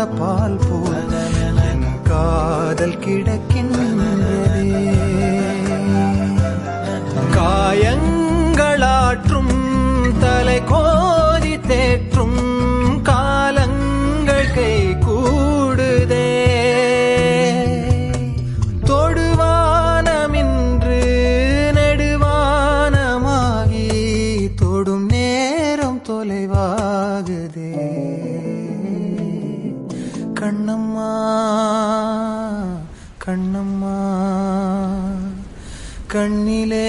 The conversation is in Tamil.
பால் போல் என் காதல் கிடக்கின்றதே. காயங்களாற்றும் தலை கோதி தேற்றும் காலங்கள் கை கூடுதே. தொடுவானமின்று நெடுவானமாகி தொடும் நேரம் தொலைவாகுதே. கண்ணம்மா கண்ணம்மா கண்ணிலே